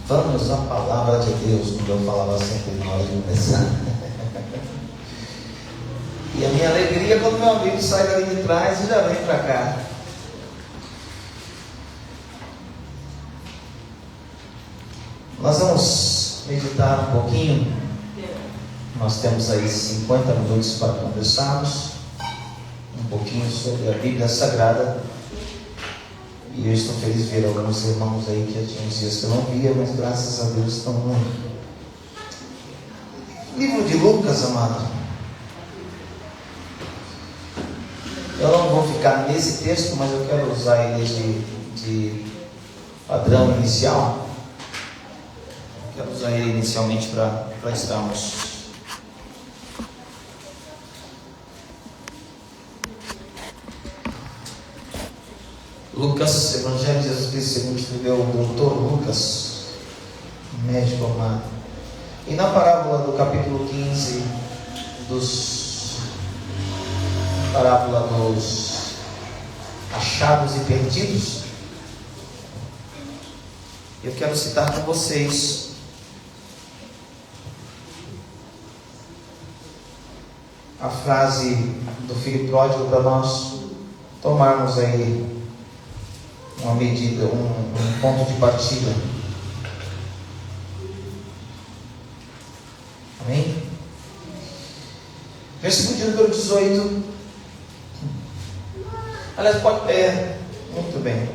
Vamos à palavra de Deus, como eu falava sempre na hora de começar. E a minha alegria é quando meu amigo sai dali de trás e já vem para cá. Nós vamos meditar um pouquinho. Nós temos aí 50 minutos para conversarmos um pouquinho sobre a Bíblia Sagrada. E eu estou feliz de ver alguns irmãos aí que já tinha uns dias que eu não via, mas graças a Deus estão no livro de Lucas, amado. Eu não vou ficar nesse texto, mas eu quero usar ele de padrão inicial. Quero usar ele inicialmente para estarmos. Lucas, Evangelho de Jesus Cristo segundo escreveu o doutor Lucas, médico amado. E na parábola do capítulo 15, parábola dos achados e perdidos, eu quero citar com vocês a frase do filho pródigo para nós tomarmos aí uma medida, um ponto de partida. Amém? Versículo de número 18. Aliás, pode ler. Muito bem.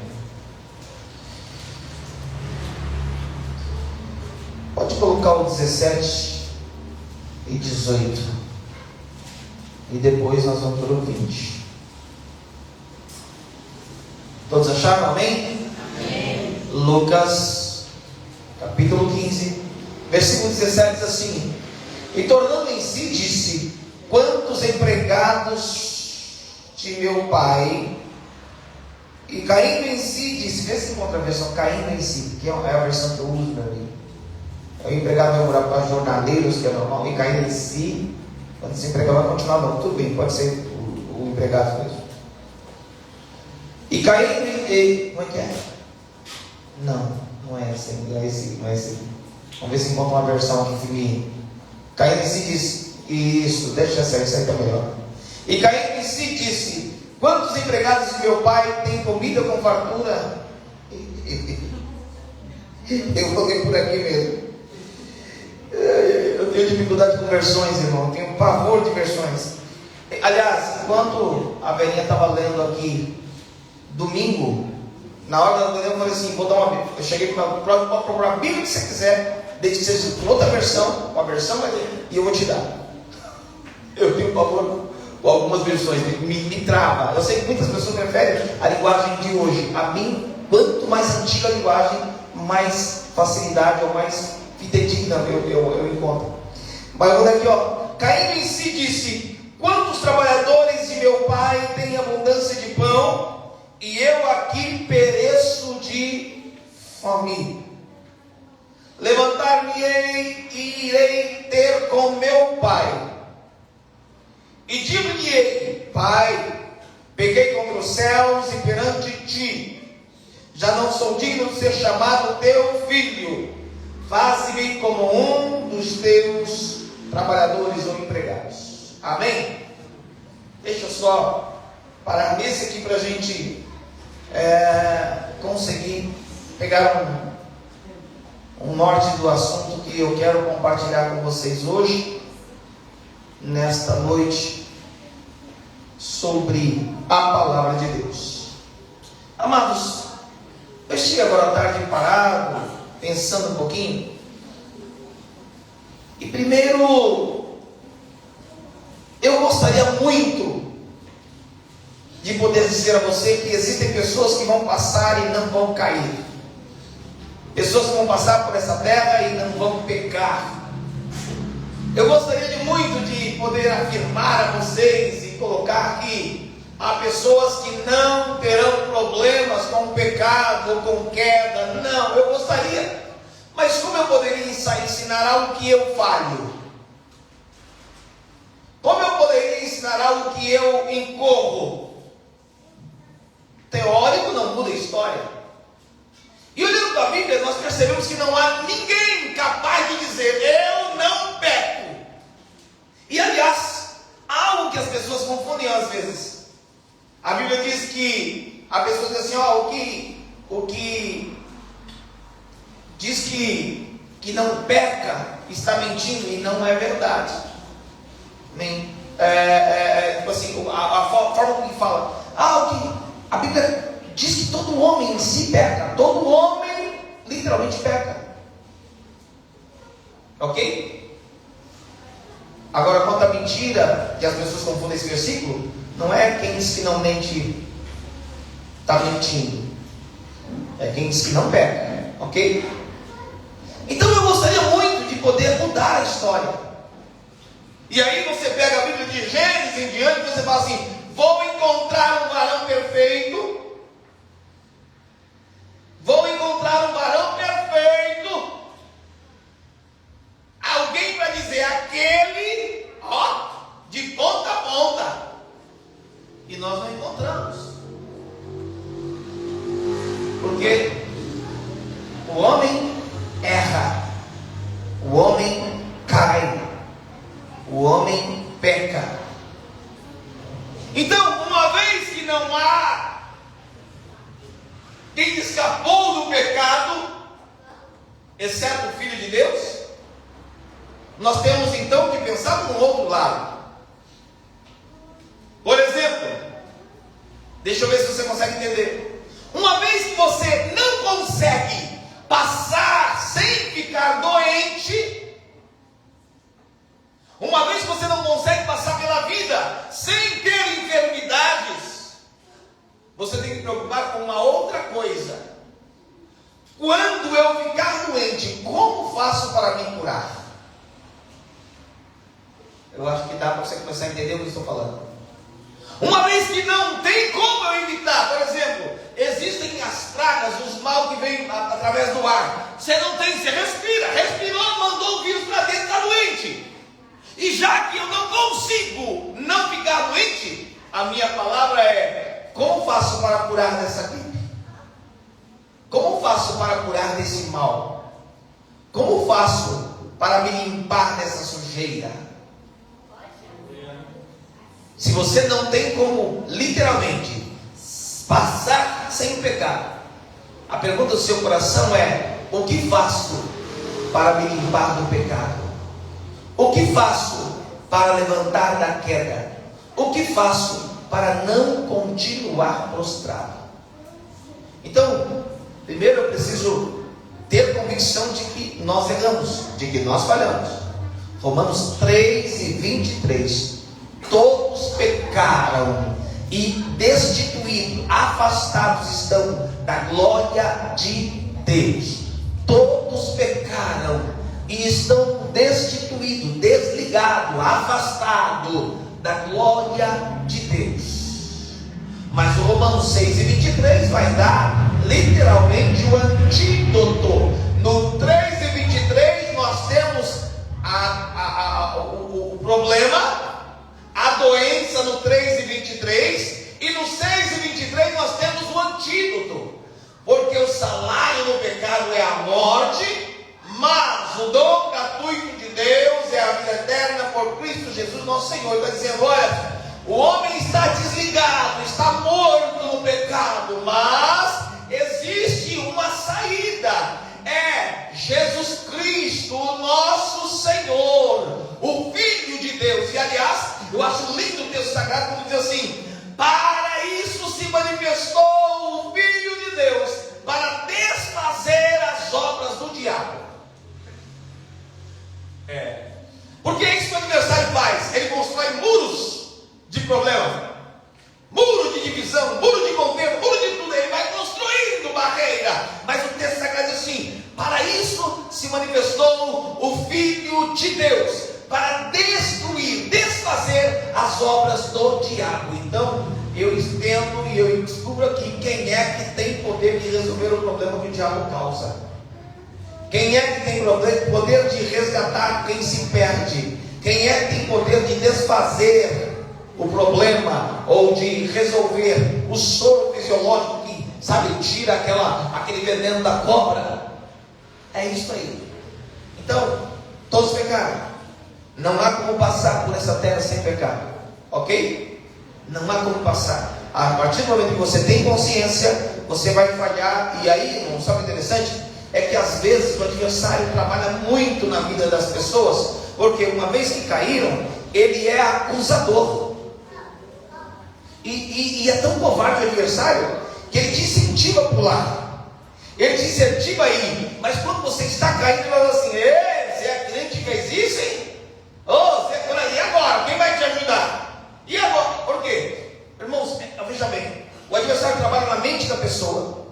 Pode colocar o 17 e 18. E depois nós vamos para o 20. Todos acharam? Amém? Amém. Lucas, capítulo 15, versículo 17 diz assim: E tornando em si, disse: Quantos empregados de meu pai? E caindo em si, disse: Vê se encontra a versão caindo em si, que é a versão que eu uso para mim. O empregado vai morar para jornaleiros, que é normal, e caindo em si, quando esse empregado vai continuar, não, tudo bem, pode ser o empregado mesmo. E caindo em... Como é que é? Não é esse, não é esse. Vamos ver se encontra uma versão aqui que me... Caindo em si disse... Isso, deixa essa aí, isso aí está melhor. E caindo em si disse: Quantos empregados de meu pai têm comida com fartura? Eu vou ler por aqui mesmo. Eu tenho dificuldade com versões, irmão. Eu tenho pavor de versões. Aliás, enquanto a velhinha estava lendo aqui domingo, na hora da manhã eu falei assim: vou dar uma Bíblia. Eu cheguei para pode procurar a Bíblia que você quiser, desde que seja com outra versão, uma versão e eu vou te dar. Eu tenho pavor com algumas versões, me trava. Eu sei que muitas pessoas preferem a linguagem de hoje. A mim, quanto mais antiga a linguagem, mais facilidade ou mais fidedigna eu encontro. Mas olha aqui, ó. Caindo em si disse: Quantos trabalhadores de meu pai têm abundância de pão, e eu aqui pereço de fome? Levantar-me-ei e irei ter com meu pai, e digo-lhe-ei: Pai, pequei contra os céus e perante ti, já não sou digno de ser chamado teu filho. Faze-me como um dos teus trabalhadores ou empregados. Amém? Deixa eu só parar nesse aqui para a gente conseguir pegar um norte do assunto que eu quero compartilhar com vocês hoje, nesta noite, sobre a palavra de Deus. Amados, eu estive agora à tarde parado, pensando um pouquinho, e primeiro, eu gostaria muito de poder dizer a você que existem pessoas que vão passar e não vão cair, pessoas que vão passar por essa terra e não vão pecar. Eu gostaria de muito de poder afirmar a vocês e colocar que há pessoas que não terão problemas com o pecado ou com queda. Não, eu gostaria. Mas como eu poderia ensinar algo que eu falho? Como eu poderia ensinar algo que eu incorro? Teórico não muda a história. E olhando para a Bíblia, nós percebemos que não há que diz que não peca está mentindo, e não é verdade. Nem, tipo assim, a forma que fala, a Bíblia diz que todo homem em si peca, todo homem literalmente peca, ok? Agora, quanto à mentira, que as pessoas confundem esse versículo, não é quem diz que não mente está mentindo, é quem diz que não peca, ok? Então eu gostaria muito de poder mudar a história. E aí você pega a Bíblia de Gênesis em diante, e você fala assim: vou encontrar um varão perfeito, vou encontrar um varão perfeito, alguém para dizer aquele, de ponta a ponta, e nós não encontramos, porque o homem erra, o homem cai, o homem peca. Então, uma vez que não há quem escapou do pecado, exceto o Filho de Deus, nós temos então que pensar no outro lado. Por exemplo, deixa eu ver se você consegue entender. Uma vez que você não consegue passar sem ficar doente, uma vez que você não consegue passar pela vida sem ter enfermidades, você tem que preocupar com uma outra coisa. Quando eu ficar doente, como faço para me curar? Eu acho que dá para você começar a entender o que eu estou falando. Uma vez que não tem como eu evitar, por exemplo, existem as pragas, os mal que vêm através do ar. Você não tem, você respira, respirou, mandou o vírus para dentro, está doente. E já que eu não consigo não ficar doente, a minha palavra é: como faço para curar dessa gripe? Como faço para curar desse mal? Como faço para me limpar dessa sujeira? Se você não tem como, literalmente, passar sem pecado, a pergunta do seu coração é: o que faço para me limpar do pecado? O que faço para levantar da queda? O que faço para não continuar prostrado? Então, primeiro eu preciso ter convicção de que nós erramos, de que nós falhamos. Romanos 3:23. Todos pecaram e destituídos, afastados estão da glória de Deus. Todos pecaram e estão destituídos, desligados, afastados da glória de Deus. Mas o Romanos 6:23 vai dar literalmente o antídoto. No 3:23 nós temos o problema, a doença no 3:23, e no 6:23 nós temos o antídoto. Porque o salário do pecado é a morte, mas o dom gratuito de Deus é a vida eterna por Cristo Jesus nosso Senhor. Ele está dizendo: olha, o homem está desligado, está morto no pecado, mas existe uma saída. É Jesus Cristo, o nosso Senhor, o Filho de Deus. E aliás, eu acho lindo o texto sagrado quando diz assim: para isso se manifestou o Filho de Deus, para desfazer as obras do diabo. Porque é isso que o adversário faz. Ele constrói muros de problema, muro de divisão, muro de governo, muro de tudo. Ele vai construindo barreira. Mas o texto sagrado diz assim: para isso se manifestou o Filho de Deus, para destruir, desfazer as obras do diabo. Então eu entendo e eu descubro aqui quem é que tem poder de resolver o problema que o diabo causa. Quem é que tem poder de resgatar quem se perde? Quem é que tem poder de desfazer o problema ou de resolver o soro fisiológico que, sabe, tira aquele veneno da cobra? É isso aí. Então, todos pecaram. Não há como passar por essa terra sem pecado, ok? Não há como passar. A partir do momento que você tem consciência, você vai falhar. E aí, não sabe o interessante? É que às vezes o adversário trabalha muito na vida das pessoas, porque uma vez que caíram, ele é acusador. E é tão covarde o adversário que ele te incentiva a pular, ele te incentiva a ir. Mas quando você está caindo, ele fala assim: ei, você é crente que fez isso, hein? Oh, você é por aí, e agora? Quem vai te ajudar? E agora? Por quê? Irmãos, veja bem, o adversário trabalha na mente da pessoa,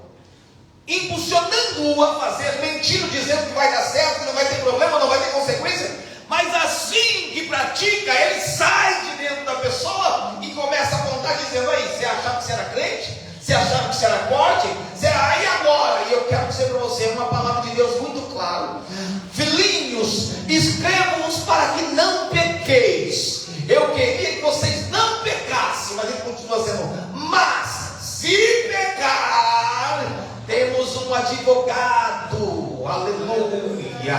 impulsionando-o a fazer, mentindo, dizendo que vai dar certo, que não vai ter problema, não vai ter consequência. Mas assim que pratica, ele sai de dentro da pessoa e começa a apontar, dizendo: aí, você achava que você era crente? Você achava que você era forte? Você era, aí agora? E eu quero dizer para você uma palavra de Deus muito clara: filhinhos, escrevam-nos para que não pequeis. Eu queria que vocês não pecassem, mas ele continua sendo: mas se pecar, temos um advogado, aleluia,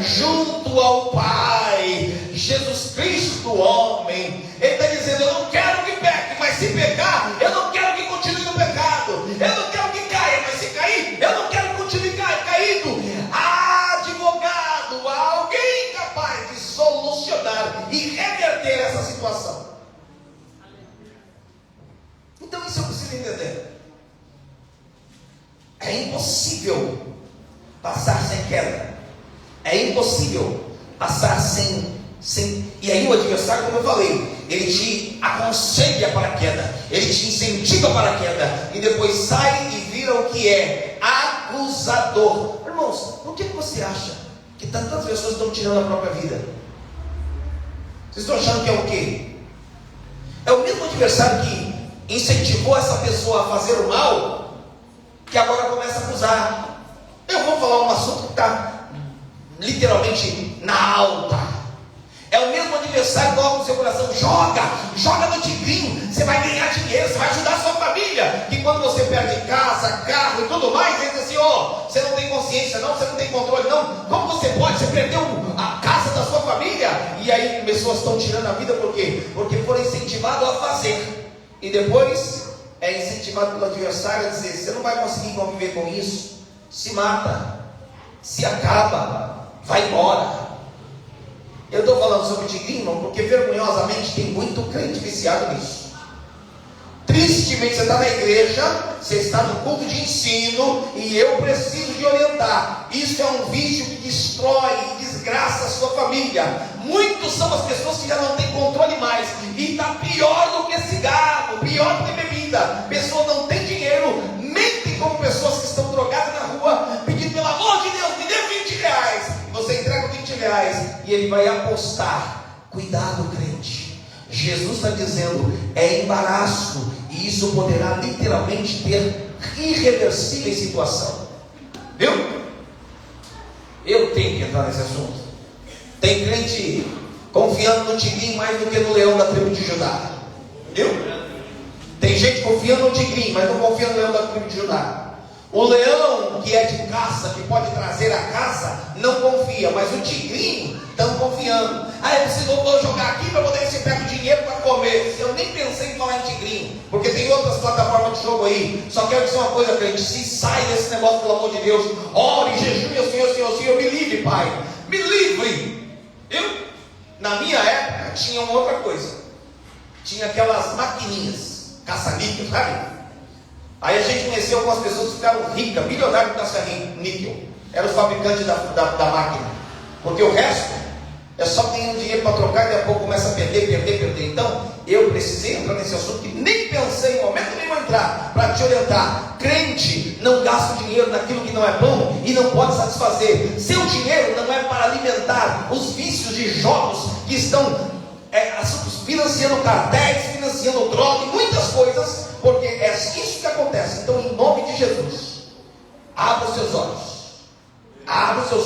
junto ao Pai, Jesus Cristo, homem. Ele está dizendo: eu não quero que peque, mas se pecar, eu não quero que continue no pecado. Eu não quero que caia, mas se cair, eu não quero que continue caído. Há advogado, há alguém capaz de solucionar e reverter essa situação. Então isso eu preciso entender. É impossível passar sem queda. É impossível passar sem. E aí o adversário, como eu falei, ele te aconselha para a queda, ele te incentiva para a queda, e depois sai e vira o que é acusador. Irmãos, por que você acha que tantas pessoas estão tirando a própria vida? Vocês estão achando que é o quê? É o mesmo adversário que incentivou essa pessoa a fazer o mal, que agora começa a acusar. Eu vou falar um assunto que está literalmente na alta. É o mesmo adversário que coloca no seu coração: joga no tigrinho, você vai ganhar dinheiro, você vai ajudar a sua família. Que quando você perde casa, carro e tudo mais, ele diz assim: você não tem consciência não, você não tem controle não. Como você pode? Você perdeu a casa da sua família. E aí pessoas estão tirando a vida por quê? Porque foram incentivados a fazer. E depois é incentivado pelo adversário a dizer: você não vai conseguir conviver com isso, se mata, se acaba, vai embora. Eu estou falando sobre o tigrinho, irmão, porque vergonhosamente tem muito crente viciado nisso. Tristemente, você está na igreja, você está no culto de ensino, e eu preciso de orientar. Isso é um vício que destrói e desgraça a sua família. Muitos são as pessoas que já não têm controle mais, e está pior do que cigarro, pior do que bebida. Pessoas não têm dinheiro, mentem como pessoas que estão drogadas na rua, pedindo: pelo amor de Deus, me dê 20 reais. Você entrega 20 reais e ele vai apostar. Cuidado, crente. Jesus está dizendo: é embaraço, e isso poderá literalmente ter irreversível situação. Viu? Eu tenho que entrar nesse assunto. Tem crente confiando no tigrinho mais do que no leão da tribo de Judá. Viu? Tem gente confiando no tigrinho, mas não confia no leão da tribo de Judá. O leão que é de caça, que pode trazer a caça, não confia, mas o tigrinho estão confiando. Eu preciso jogar aqui para poder se pegar dinheiro para comer. Eu nem pensei em falar em tigrinho, porque tem outras plataformas de jogo aí. Só quero dizer uma coisa, crente: se sai desse negócio, pelo amor de Deus, ore, jejue, Senhor, me livre, Pai, me livre. Na minha época tinha uma outra coisa. Tinha aquelas maquininhas, caça-níquel, sabe? Aí a gente conheceu algumas pessoas que ficaram ricas, milionários com caça-níquel. Era o fabricante da máquina. Porque o resto é só ter dinheiro para trocar e daqui a pouco começa a perder. Então, eu precisei entrar nesse assunto, que nem pensei em momento nenhum entrar, para te orientar. Crente não gasta o dinheiro naquilo que não é bom e não pode satisfazer. Seu dinheiro não é para alimentar os vícios de jogos que estão financiando cartéis, financiando droga e muitas coisas, porque é isso que acontece. Então, em nome de Jesus, abra os seus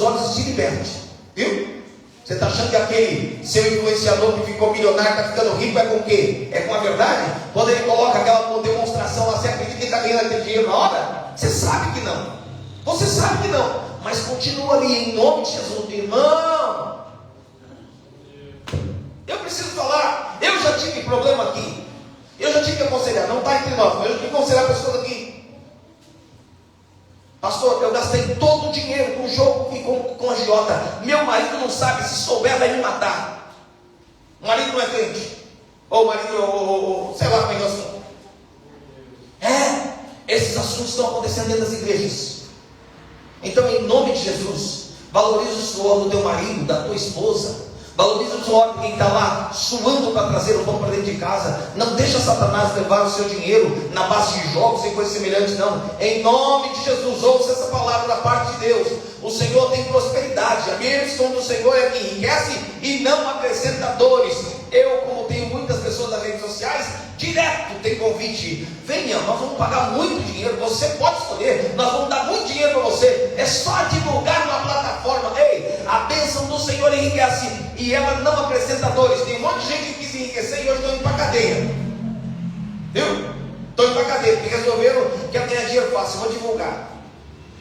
olhos e se liberte. Viu? Você está achando que aquele seu influenciador que ficou milionário, está ficando rico, é com o quê? É com a verdade? Quando ele coloca aquela demonstração lá, você acredita que ele está ganhando aquele dinheiro na hora? Você sabe que não. Você sabe que não. Mas continua ali, em nome de Jesus, irmão. Eu preciso falar. Eu já tive problema aqui. Eu já tive que aconselhar. Não está entre nós, mas eu já tive que aconselhar pessoas aqui. Pastor, eu gastei todo o dinheiro com jogo e com agiota. Meu marido não sabe, se souber vai me matar. O marido não é crente. Ou o marido, sei lá como é que é o assunto. Esses assuntos estão acontecendo dentro das igrejas. Então, em nome de Jesus, valorize o suor do teu marido, da tua esposa. Valorize o suor de quem está lá suando para trazer o pão para dentro de casa. Não deixa Satanás levar o seu dinheiro na base de jogos e coisas semelhantes, não. Em nome de Jesus, ouça essa palavra da parte de Deus. O Senhor tem prosperidade. A bênção do Senhor é que enriquece e não acrescenta dores. Eu, como tenho muitas pessoas nas redes sociais, direto tem convite. Venha, nós vamos pagar muito dinheiro. Você pode escolher, nós vamos dar muito dinheiro para você. É só divulgar uma plataforma. Ei, a bênção do Senhor enriquece e ela não acrescenta dores. Tem um monte de gente que quis enriquecer e hoje estão indo para a cadeia. Viu? Estão indo para a cadeia porque resolveram que ia ganhar dinheiro fácil. Vou divulgar.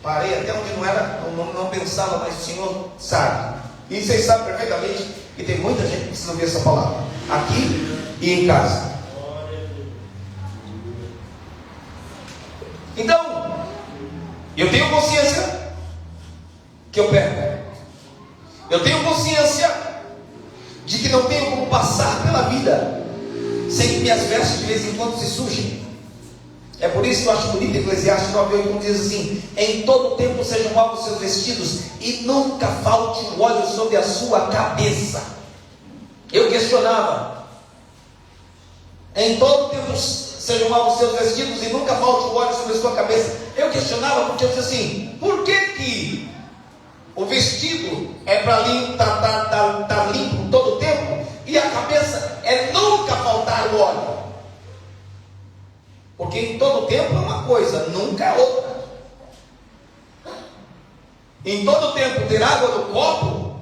Parei até onde não era, não pensava, mas o Senhor sabe. E vocês sabem perfeitamente que tem muita gente que precisa ouvir essa palavra, aqui e em casa. Então, eu tenho consciência que eu perco. Eu tenho consciência de que não tenho como passar pela vida sem que minhas vestes de vez em quando se sujem. É por isso que eu acho bonito Eclesiastes 9:8, quando diz assim: em todo tempo sejam alvos seus vestidos e nunca falte um óleo sobre a sua cabeça. Eu questionava: em todo tempo sejam alvos seus vestidos e nunca falte um óleo sobre a sua cabeça. Eu questionava porque eu disse assim: por que o vestido é para estar limpo todo o tempo e a cabeça é nunca faltar o óleo? Porque em todo tempo é uma coisa, nunca é outra. Em todo tempo ter água no copo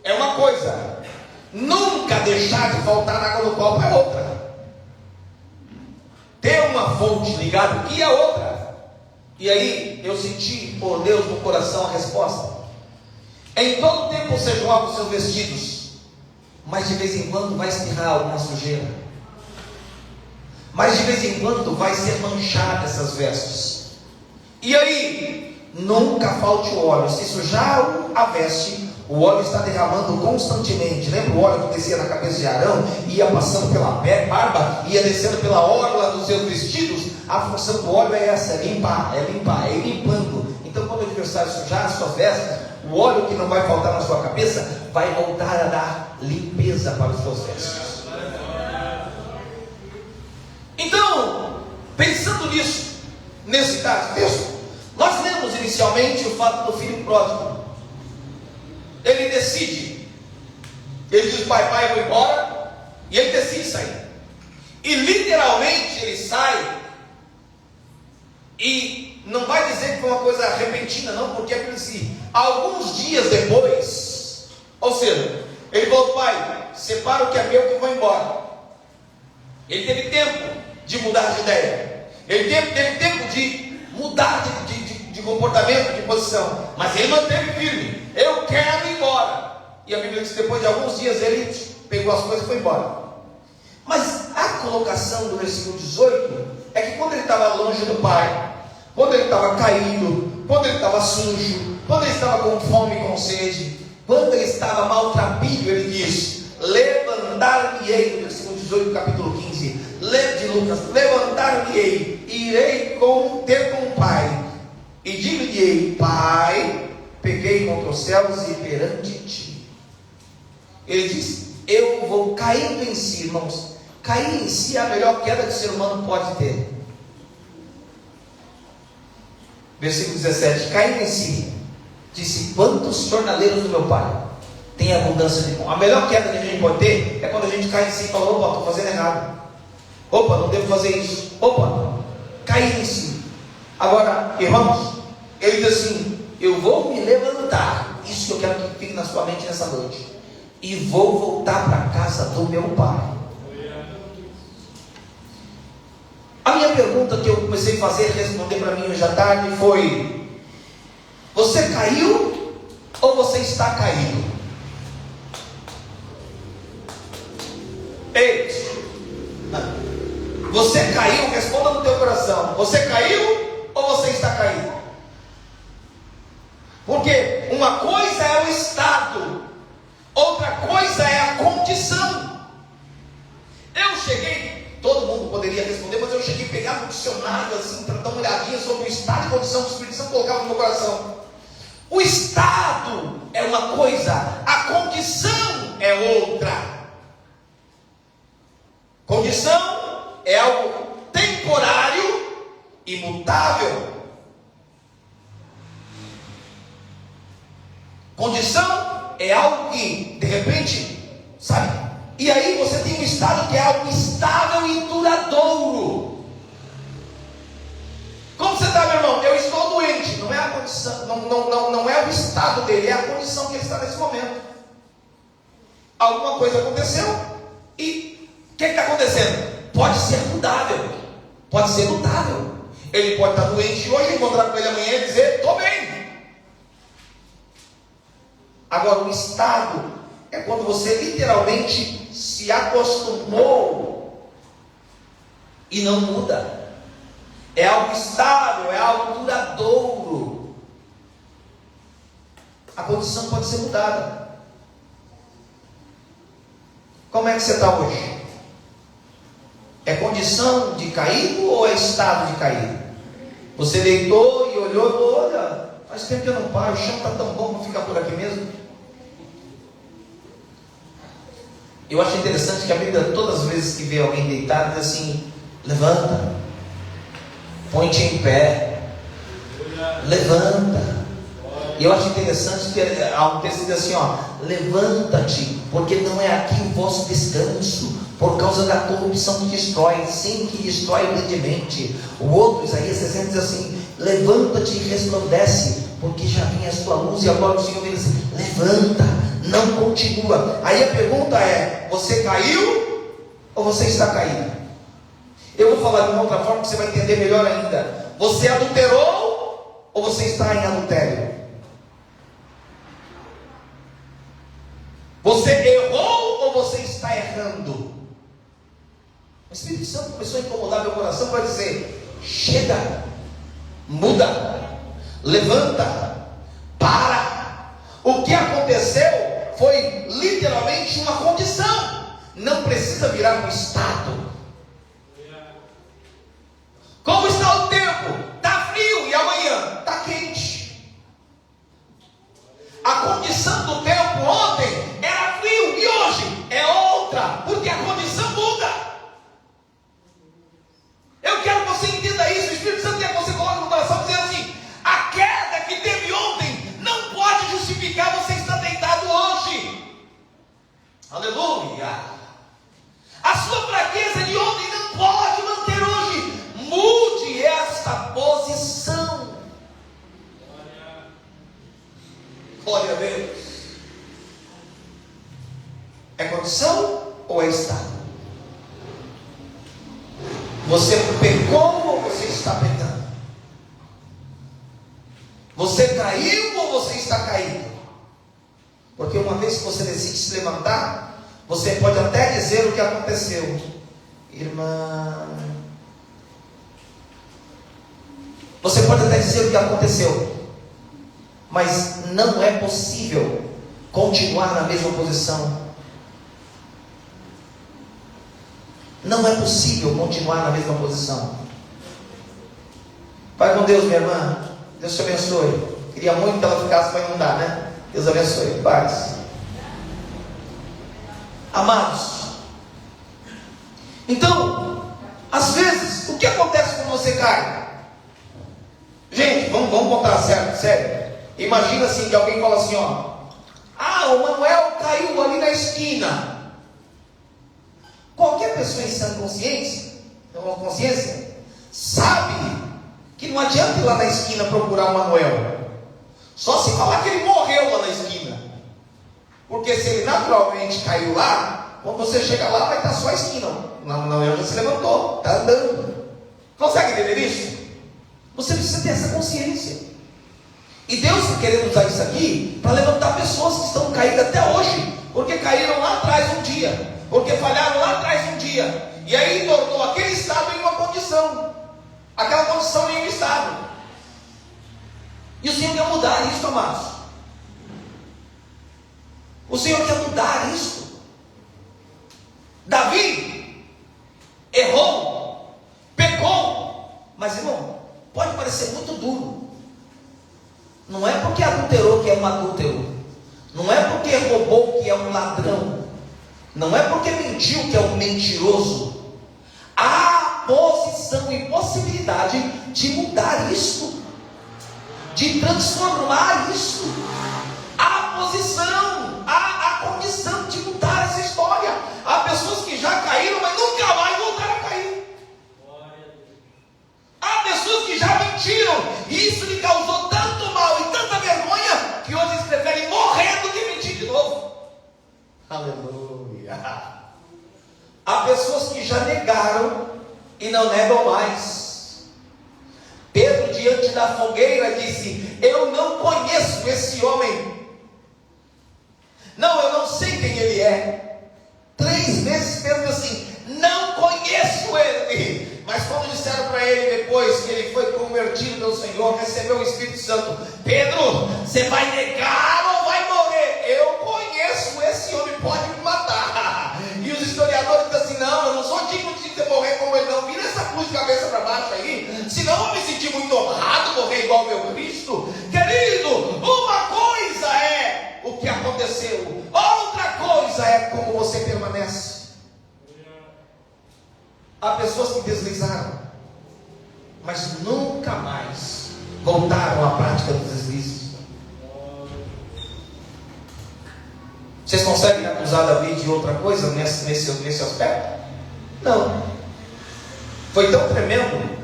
é uma coisa, nunca deixar de faltar água no copo é outra. Ter uma fonte ligada aqui é outra. E aí eu senti por Deus no coração a resposta: em todo tempo sejam alvos seus vestidos, mas de vez em quando vai espirrar alguma sujeira. Mas de vez em quando vai ser manchada essas vestes. E aí, nunca falte o óleo. Se sujar a veste, o óleo está derramando constantemente. Lembra o óleo que descia na cabeça de Arão, ia passando pela barba, ia descendo pela orla dos seus vestidos? A função do óleo é essa, é limpar, é ir limpando. Então, quando o adversário sujar as suas vestes, o óleo que não vai faltar na sua cabeça vai voltar a dar limpeza para as suas vestes. Então, pensando nisso, nesse texto, nós lemos inicialmente o fato do filho pródigo. Ele decide, ele diz: pai, eu vou embora, e ele decide sair. E literalmente ele sai, e não vai dizer que foi uma coisa repentina, não, porque é assim, alguns dias depois, ou seja, ele falou: pai, separa o que é meu que eu vou embora. Ele teve tempo de mudar de ideia, ele teve tempo de mudar de comportamento, de posição, mas ele manteve firme: eu quero ir embora. E a Bíblia diz que depois de alguns dias ele pegou as coisas e foi embora. Mas a colocação do versículo 18 é que quando ele estava longe do pai, quando ele estava caído, quando ele estava sujo, quando ele estava com fome e com sede, quando ele estava maltrapilho, ele diz: levantar-me-ei, no versículo 18 do capítulo 15 de Lucas: levantar-me-ei, irei ter com o pai, e dir-lhe-ei: pai, peguei contra os céus e perante ti. Ele diz: eu vou caindo em si, irmãos. Cair em si é a melhor queda que o ser humano pode ter. Versículo 17: caindo em si, disse: quantos jornaleiros do meu pai tem abundância de pão? A melhor queda que a gente pode ter é quando a gente cai em si e fala: opa, estou fazendo errado, opa, não devo fazer isso, opa, cair em si. Agora, irmãos, ele diz assim: eu vou me levantar, isso que eu quero que fique na sua mente nessa noite, e vou voltar para a casa do meu pai. A minha pergunta que eu comecei a fazer, responder para mim hoje à tarde foi: você caiu ou você está caído? Ei, você caiu? Responda no teu coração: você caiu ou você está caído? Porque uma coisa é o estado, outra coisa é a condição. Eu cheguei, todo mundo poderia responder, mas eu cheguei a pegar no dicionário assim, para dar uma olhadinha sobre o estado e condição que o Espírito Santo colocava no meu coração. O estado é uma coisa, a condição é outra. Condição é algo temporário, imutável. Condição é algo que, de repente, sabe? E aí você tem um estado que é algo estável e duradouro. Como você está, meu irmão? Eu estou doente. Não é a condição, não é o estado dele, é a condição que ele está nesse momento. Alguma coisa aconteceu e o que está acontecendo? Pode ser mudável, pode ser mutável. Ele pode estar doente hoje, encontrar com ele amanhã e dizer: estou bem. Agora, o estado é quando você literalmente se acostumou e não muda. É algo estável, é algo duradouro. A condição pode ser mudada. Como é que você está hoje? É condição de caído ou é estado de caído? Você deitou e olhou e falou: olha, faz tempo que eu não paro, o chão está tão bom, vou ficar por aqui mesmo. Eu acho interessante que a Bíblia, todas as vezes que vê alguém deitado, diz assim: levanta, põe-te em pé, levanta. E eu acho interessante que há um texto que diz assim: ó, levanta-te, porque não é aqui o vosso descanso, por causa da corrupção que destrói, sim, que destrói grandemente. O outro, Isaías 60, diz assim: levanta-te e resplandece, porque já vem a sua luz e a glória do Senhor. Ele diz: levanta, não continua. Aí a pergunta é: você caiu ou você está caído? Eu vou falar de uma outra forma que você vai entender melhor ainda. Você adulterou ou você está em adultério? Você errou ou você está errando? O Espírito Santo começou a incomodar meu coração para dizer: chega, muda, levanta, para. O que aconteceu foi literalmente uma condição, não precisa virar um estado. Como está o tempo? Está frio e amanhã está quente. A condição do tempo ontem era frio e hoje é outra, porque a condição muda. Eu quero que você entenda isso. O Espírito Santo quer que você coloque no coração dizendo assim: a queda que teve ontem não pode justificar você estar deitado hoje. Aleluia. A sua fraqueza de ontem não pode manter hoje. Mude esta posição. Glória a Deus. É condição ou é estado? Você pecou ou você está pecando? Você caiu ou você está caído? Porque uma vez que você decide se levantar, você pode até dizer o que aconteceu. Irmã, você pode até dizer o que aconteceu, mas não é possível continuar na mesma posição. Não é possível continuar na mesma posição. Vai com Deus, minha irmã. Deus te abençoe. Queria muito que ela ficasse, mas não dá, né? Deus abençoe. Paz. Amados, então, às vezes, o que acontece quando você cai? Gente, vamos contar sério. Imagina assim, que alguém fala assim, ó: ah, o Manuel caiu ali na esquina. Qualquer pessoa em sã consciência sabe que não adianta ir lá na esquina procurar o Manuel. Só se falar que ele morreu lá na esquina. Porque se ele naturalmente caiu lá, quando você chega lá, vai estar só a esquina. O Manuel já se levantou, está andando. Consegue entender isso? Você precisa ter essa consciência. E Deus está querendo usar isso aqui para levantar pessoas que estão caídas até hoje, porque caíram lá atrás um dia, porque falharam lá atrás um dia, e aí tornou aquele estado em uma condição, aquela condição em um estado. E o Senhor quer mudar isso, amados. O Senhor quer mudar isso. Davi errou, pecou, mas irmão, pode parecer muito duro. Não é porque adulterou que é um adúltero, não é porque roubou que é um ladrão, não é porque mentiu que é um mentiroso. Há posição e possibilidade de mudar isso, de transformar isso. Há posição, há condição de mudar essa história. Há pessoas que já caíram, mas nunca mais voltaram a cair. Há pessoas que já mentiram, e isso lhe causou tanto mal e tanta vergonha, que hoje eles preferem morrer do que mentir de novo. Aleluia. Há pessoas que já negaram e não negam mais. Pedro, diante da fogueira, disse: eu não conheço esse homem. Não, eu não sei quem ele é. 3 vezes Pedro disse assim: não conheço ele. Mas quando disseram para ele depois que ele foi convertido pelo Senhor, recebeu o Espírito Santo: Pedro, você vai negar ou vai morrer? Eu conheço esse homem, pode me matar. E os historiadores dizem assim: não, eu não sou digno de você morrer como ele, não. Vira essa cruz de cabeça para baixo aí, senão eu vou me sentir muito honrado morrer igual o meu Cristo. Querido, uma coisa é o que aconteceu, outra coisa é como você permanece. Há pessoas que deslizaram, mas nunca mais voltaram à prática dos deslizes. Vocês conseguem acusar Davi de outra coisa nesse aspecto? Não. Foi tão tremendo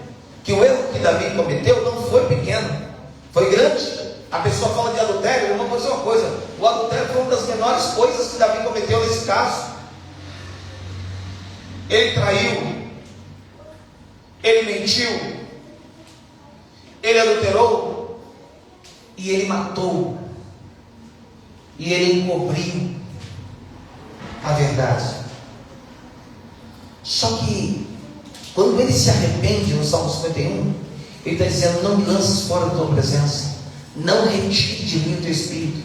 que o erro que Davi cometeu não foi pequeno, foi grande. A pessoa fala de adultério, eu não vou dizer uma coisa: o adultério foi uma das menores coisas que Davi cometeu nesse caso. Ele traiu, ele mentiu, ele adulterou, e ele matou, e ele encobriu a verdade. Só que quando ele se arrepende no Salmo 51, ele está dizendo: não me lances fora da tua presença, não retire de mim o teu espírito.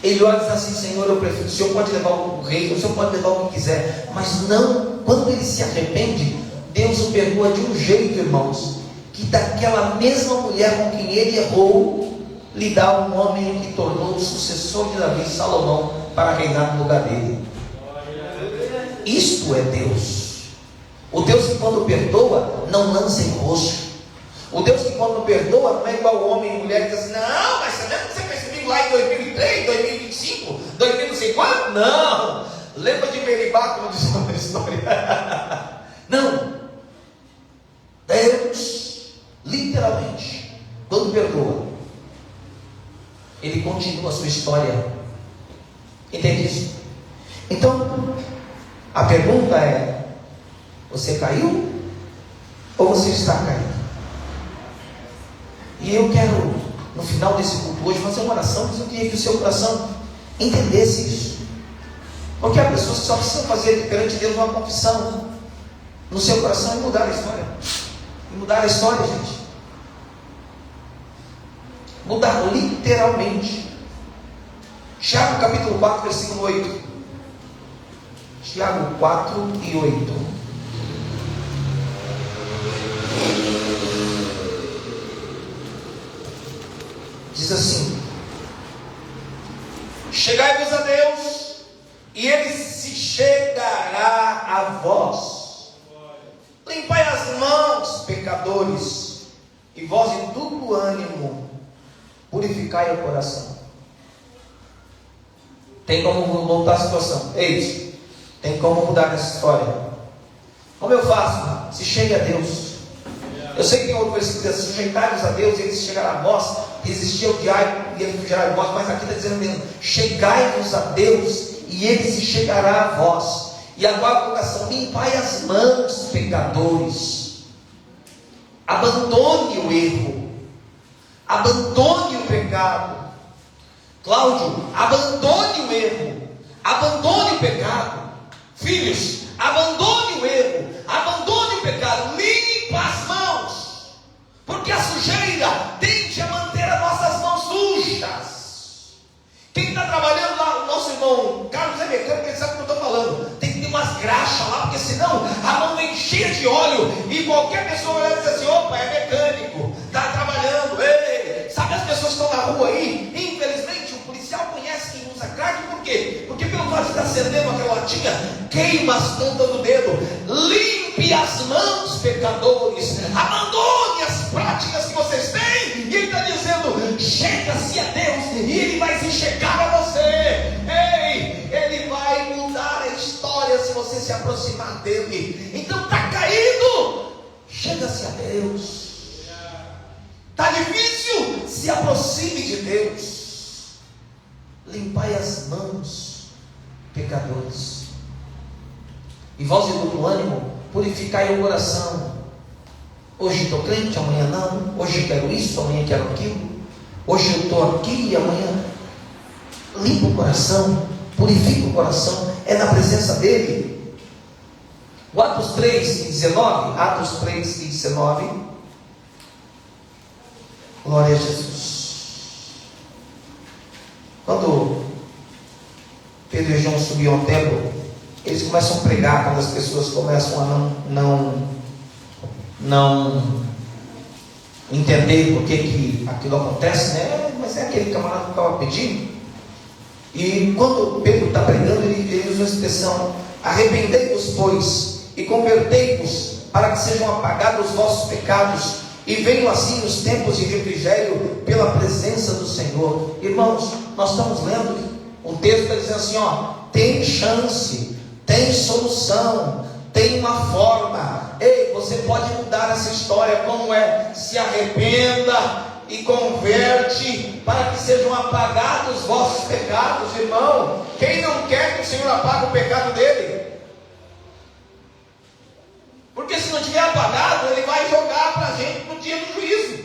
Ele olha e diz assim: Senhor, eu prefiro, o Senhor pode levar o rei, o Senhor pode levar o que quiser, mas não. Quando ele se arrepende, Deus o perdoa de um jeito, irmãos, que daquela mesma mulher com quem ele errou, lhe dá um homem que tornou o sucessor de Davi, Salomão, para reinar no lugar dele. Isto é Deus. O Deus que quando perdoa, não lança em rosto. O Deus que quando perdoa, não é igual o homem e mulher que diz assim: não, mas você lembra que você fez comigo lá em 2003, 2025, 2050? Não, lembra de Meribá, como diz a história? Não. Deus, literalmente, quando perdoa, Ele continua a sua história. Entende isso? Então, a pergunta é: você caiu? Ou você está caindo? E eu quero, no final desse culto hoje, fazer uma oração, mas eu queria que o seu coração entendesse isso. Porque há pessoas que só precisam fazer perante Deus uma confissão no seu coração e mudar a história. E mudar a história, gente. Mudar literalmente. Tiago capítulo 4, versículo 8. Tiago 4 e 8. Diz assim: chegai-vos a Deus, e Ele se chegará a vós. Limpai as mãos, pecadores, e vós de duplo ânimo, purificai o coração. Tem como voltar a situação? É isso. Tem como mudar essa história. Como eu faço? Se chegue a Deus. Eu sei que tem outro versículo que diz: sujeitai-vos a Deus, e Ele se chegará a vós. Resistir ao diabo, e Ele fugirá de vós. Mas aqui está dizendo mesmo: chegai-vos a Deus, e Ele se chegará a vós. E agora a colocação: limpai as mãos, pecadores. Abandone o erro, abandone o pecado. Cláudio, abandone o erro, abandone o pecado. Filhos, abandone o erro, abandone o pecado. Limpa as mãos, porque a sujeira tende a manter as nossas mãos sujas. Quem está trabalhando lá, o nosso irmão irmão Carlos é mecânico, ele sabe o que eu estou falando. Tem que ter umas graxas lá, porque senão a mão vem cheia de óleo e qualquer pessoa vai dizer assim: opa, é mecânico, está trabalhando. Ei, sabe as pessoas que estão na rua aí? Infelizmente o policial conhece quem usa crack, por quê? Porque pelo fato de estar acendendo aquela latinha, queima as pontas do dedo. Limpe as mãos, pecadores, abandone as práticas que vocês têm. E ele está dizendo: chega-se a Deus e Ele vai se chegar a você. Ei, Ele vai mudar a história se você se aproximar dEle. Então está caído, chega-se a Deus. Está difícil, se aproxime de Deus. Limpai as mãos, pecadores. E vós de duplo ânimo, purificai o coração. Hoje estou crente, amanhã não. Hoje quero isso, amanhã quero aquilo. Hoje eu estou aqui e amanhã. Limpa o coração, purifica o coração. É na presença dEle. O Atos 3:19. Atos 3:19. Glória a Jesus. Quando Pedro e João subiam ao templo, eles começam a pregar. Quando as pessoas começam a não entender por que aquilo acontece, né? Mas é aquele camarada que estava pedindo. E quando Pedro está pregando, ele usa a expressão: arrependei-vos, pois, e convertei-vos, para que sejam apagados os vossos pecados, e venham assim os tempos de refrigério pela presença do Senhor. Irmãos, nós estamos lendo, o texto está dizendo assim, ó: tem chance, tem solução, tem uma forma. Ei, você pode mudar essa história. Como é? Se arrependa e converte, para que sejam apagados os vossos pecados. Irmão, quem não quer que o Senhor apague o pecado dele? Porque se não tiver apagado, Ele vai jogar para a gente no dia do juízo.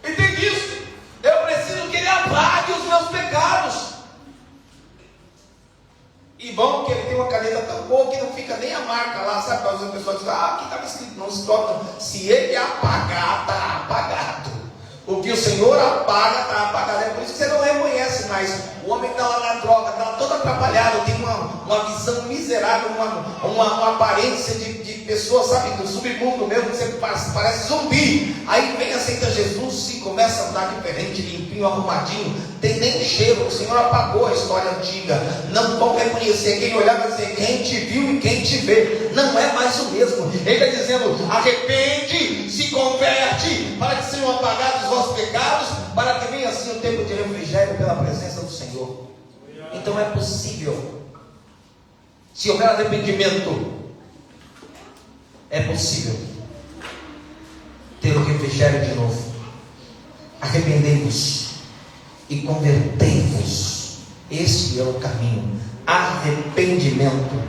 Entende isso? Eu preciso que Ele apague os meus pecados. E bom que Ele tem uma caneta tão boa que não fica nem a marca lá, sabe? Para as pessoas dizem: aqui estava escrito, não se toca. Se Ele apagar, está apagado. O que o Senhor apaga, está apagado. É por isso que você não reconhece mais. O homem está lá na droga, está todo atrapalhado, tem uma visão miserável, uma aparência de pessoa, sabe, do submundo mesmo, que você parece zumbi. Aí vem, aceita Jesus e começa a andar diferente, limpinho, arrumadinho, tem nem cheiro. O Senhor apagou a história antiga. Não vão reconhecer. Quem olhar vai dizer: quem te viu e quem te vê. Não é mais o mesmo. Ele está dizendo: arrepende, se converte, para que sejam apagados os vossos pecados, para que venha assim o tempo de refrigério pela presença do Senhor. Então é possível. Se houver arrependimento, é possível ter o refrigério de novo. Arrependei-vos e convertei-vos. Este é o caminho. Arrependimento.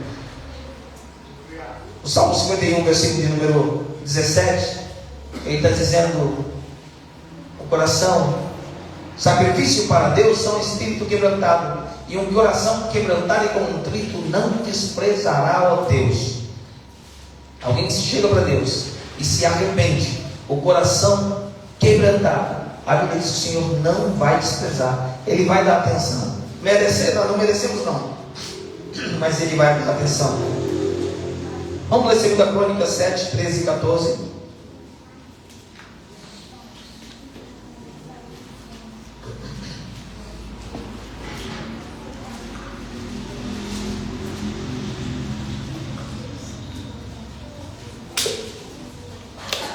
O Salmo 51, versículo de número 17, ele está dizendo: o coração, sacrifício para Deus são espírito quebrantado, e um coração quebrantado e contrito não desprezará a Deus. Alguém que se chega para Deus e se arrepende, o coração quebrantado, a Bíblia diz que o Senhor não vai desprezar. Ele vai dar atenção. Merecer, nós não merecemos não, mas Ele vai dar atenção. Vamos ler 2 Crônicas 7, 13 e 14.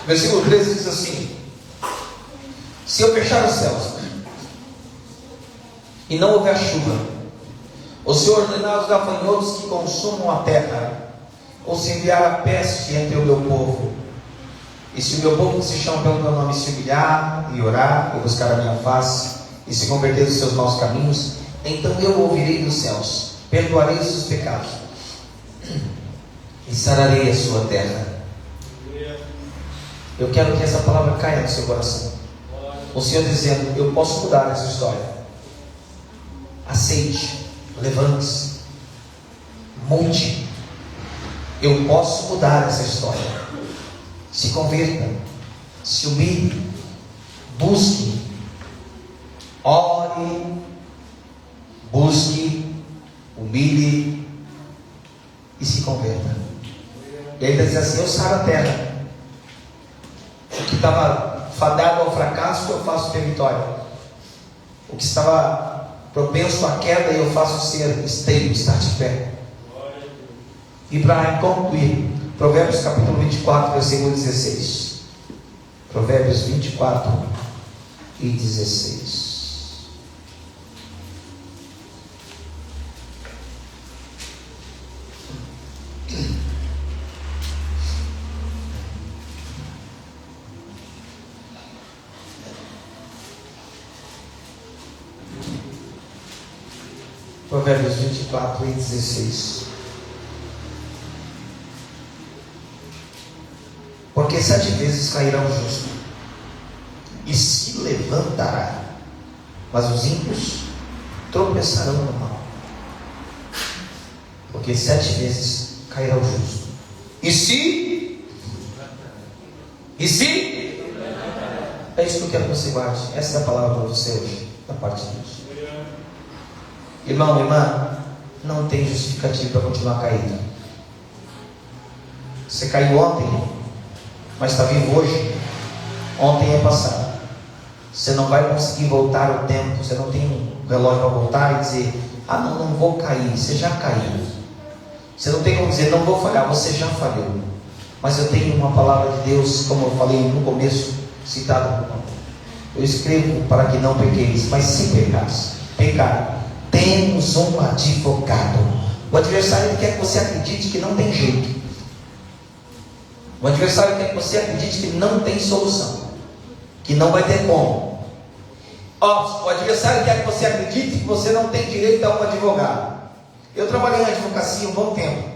Versículo 13 diz assim: se eu fechar os céus e não houver chuva, ou se eu ordenar os gafanhotos que consumam a terra, ou se enviar a peste entre o meu povo, e se o meu povo que se chama pelo meu nome se humilhar e orar e buscar a minha face e se converter dos seus maus caminhos, então eu ouvirei dos céus, perdoarei os seus pecados e sararei a sua terra. Eu quero que essa palavra caia no seu coração. O Senhor dizendo: eu posso mudar essa história. Aceite, levante-se, mude. Eu posso mudar essa história. Se converta, se humilhe, busque, ore ore, busque, humilhe e se converta. E ele diz assim: eu saro a terra. O que estava fadado ao fracasso, eu faço ter vitória. O que estava propenso à queda, eu faço ser esteiro, estar de pé. E para concluir, Provérbios capítulo 24, versículo 16. Provérbios 24 e 16. Provérbios 24 e 16. Porque 7 vezes cairá o justo e se levantará, mas os ímpios tropeçarão no mal. Porque 7 vezes cairá o justo e se é isso que eu quero que você guarde. Essa é a palavra para você hoje, da parte de Deus. Irmão, irmã, não tem justificativo para continuar caído. Você caiu ontem, mas está vivo hoje. Ontem é passado. Você não vai conseguir voltar o tempo. Você não tem um relógio para voltar e dizer: ah, não vou cair. Você já caiu. Você não tem como dizer: não vou falhar. Você já falhou. Mas eu tenho uma palavra de Deus, como eu falei no começo, citado. Eu escrevo para que não pequeis, mas se pecar, temos um advogado. O adversário quer que você acredite que não tem jeito. O adversário quer que você acredite que não tem solução, que não vai ter como. O adversário quer que você acredite que você não tem direito a um advogado. Eu trabalhei em advocacia um bom tempo.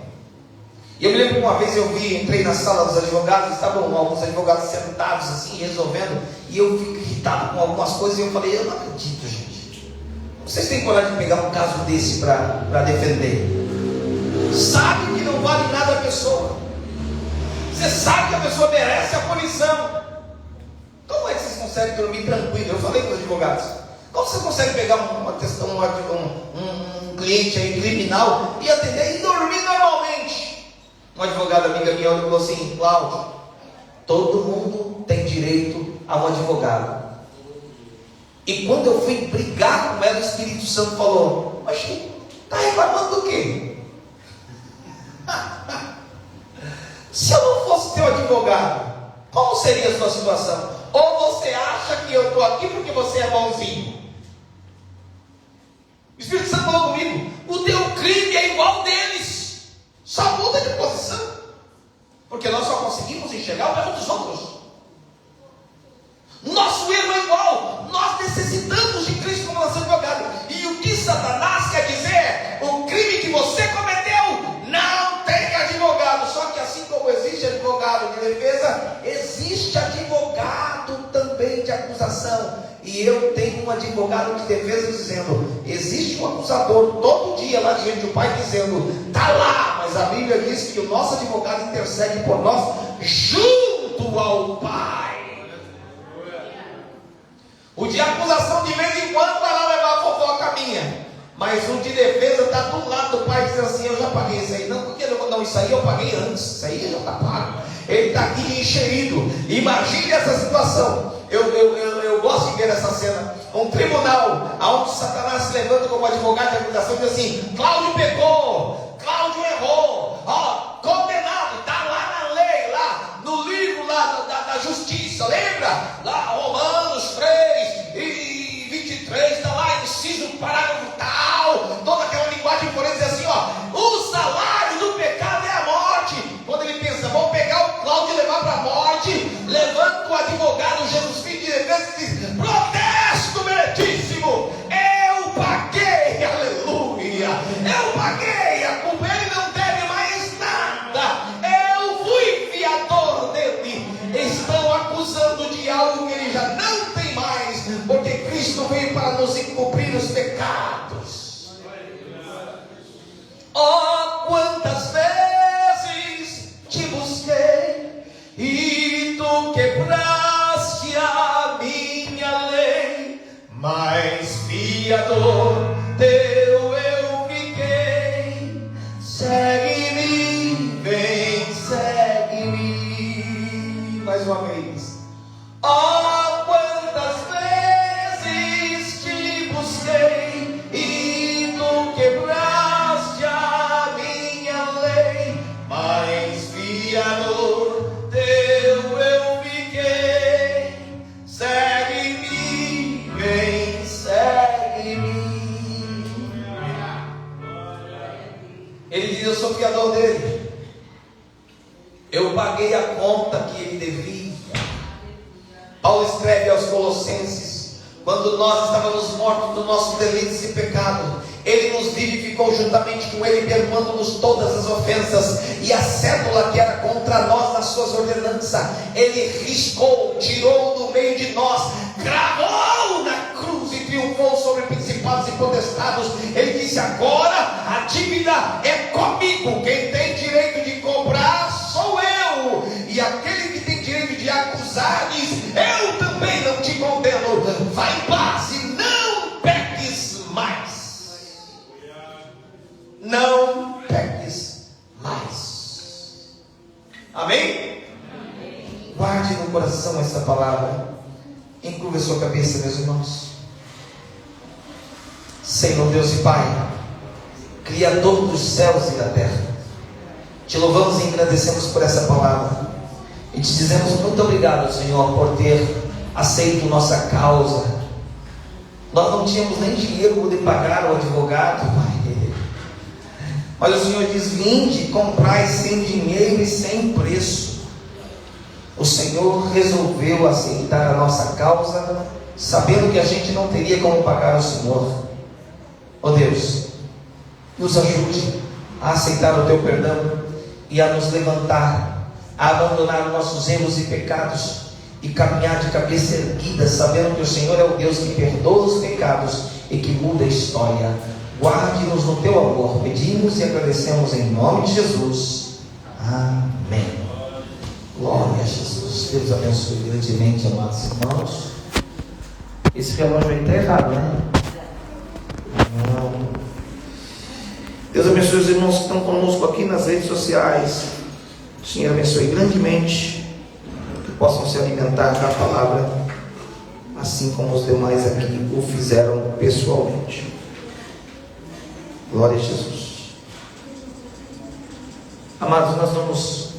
E eu me lembro que uma vez entrei na sala dos advogados, estavam alguns advogados sentados assim, resolvendo, e eu fico irritado com algumas coisas, e eu falei: eu não acredito, gente. Vocês têm coragem de pegar um caso desse para defender? Sabe que não vale nada a pessoa. Você sabe que a pessoa merece a punição. Como é que vocês conseguem dormir tranquilo? Eu falei com os advogados: como você consegue pegar um cliente aí criminal e atender e dormir normalmente? Uma advogada amiga minha falou assim: Cláudio, todo mundo tem direito a um advogado. E quando eu fui brigar com ela, o Espírito Santo falou: mas está reclamando do quê? Se eu não fosse teu advogado, como seria a sua situação? Ou você acha que eu estou aqui porque você é bonzinho? O Espírito Santo falou comigo: o teu crime é igual deles, só muda de posição, porque nós só conseguimos enxergar o erro dos outros. Nosso erro é igual. Nós necessitamos de Cristo como nosso advogado. E o que Satanás quer dizer? O crime que você cometeu não tem advogado. Só que assim como existe advogado de defesa, existe advogado também de acusação. E eu tenho um advogado de defesa dizendo: existe um acusador todo dia lá diante do Pai dizendo: está lá. Mas a Bíblia diz que o nosso advogado intercede por nós junto ao Pai. O de acusação de vez em quando vai lá levar a fofoca minha, mas o de defesa está do lado do Pai dizendo assim: eu já paguei isso aí. Não, porque não, isso aí eu paguei antes, isso aí já está pago. Ele está aqui encherido. Imagine essa situação. Eu gosto de ver essa cena. Um tribunal onde Satanás se levanta como advogado de acusação e diz assim: Cláudio pecou, Cláudio errou, condenado, está lá na lei, lá no livro lá da justiça, lembra? Lá Romanos 3 e 23, está lá, inciso, parágrafo tal, toda aquela linguagem forense diz assim: o salário do pecado é a morte. Quando ele pensa: vou pegar o Cláudio e levar para a morte, levanta o advogado Jesus Cristo de defesa e diz: protesto meritíssimo, eu paguei, aleluia, eu paguei a culpa, ele não deve mais nada, eu fui fiador dele. Estão acusando de algo que ele já não tem mais, porque Cristo veio para nos encobrir os pecados. Oh, quantas vezes te busquei e tu quebraste a minha lei, mais fiador teu eu fiquei. Segue-me, vem, segue-me. Mais uma vez. Oh, quantas vezes te busquei e tu quebraste a minha lei, mas fiador teu eu fiquei. Segue-me, vem, segue-me. Ele diz: eu sou fiador dele, eu paguei a conta que ele devia. Paulo escreve aos Colossenses: quando nós estávamos mortos dos nossos delitos e pecados, Ele nos vivificou juntamente com Ele, perdoando-nos todas as ofensas, e a cédula que era contra nós nas suas ordenanças, Ele riscou, tirou do meio de nós, gravou na cruz e triunfou sobre principados e potestados. Ele disse: agora a dívida é comigo, quem tem direito de cobrar sou eu, e aquele que tem direito de acusar diz: eu também não te condeno. Vai em paz e não peques mais. Não peques mais. Amém? Amém. Guarde no coração essa palavra. Encurva a sua cabeça, meus irmãos. Senhor Deus e Pai, Criador dos céus e da terra, te louvamos e agradecemos por essa palavra, e te dizemos muito obrigado, Senhor, por ter aceito nossa causa. Nós não tínhamos nem dinheiro para poder pagar o advogado, Pai. Mas o Senhor diz: vinde, comprai sem dinheiro e sem preço. O Senhor resolveu aceitar a nossa causa, sabendo que a gente não teria como pagar o Senhor. Ó Deus, nos ajude a aceitar o teu perdão e a nos levantar, a abandonar nossos erros e pecados e caminhar de cabeça erguida, sabendo que o Senhor é o Deus que perdoa os pecados e que muda a história. Guarde-nos no teu amor, pedimos e agradecemos em nome de Jesus. Amém. Glória a Jesus. Deus abençoe grandemente, amados irmãos. Esse relógio aí está errado, né? Não. Deus abençoe os irmãos que estão conosco aqui nas redes sociais. O Senhor abençoe grandemente, que possam se alimentar da palavra, assim como os demais aqui o fizeram pessoalmente. Glória a Jesus. Amados, nós vamos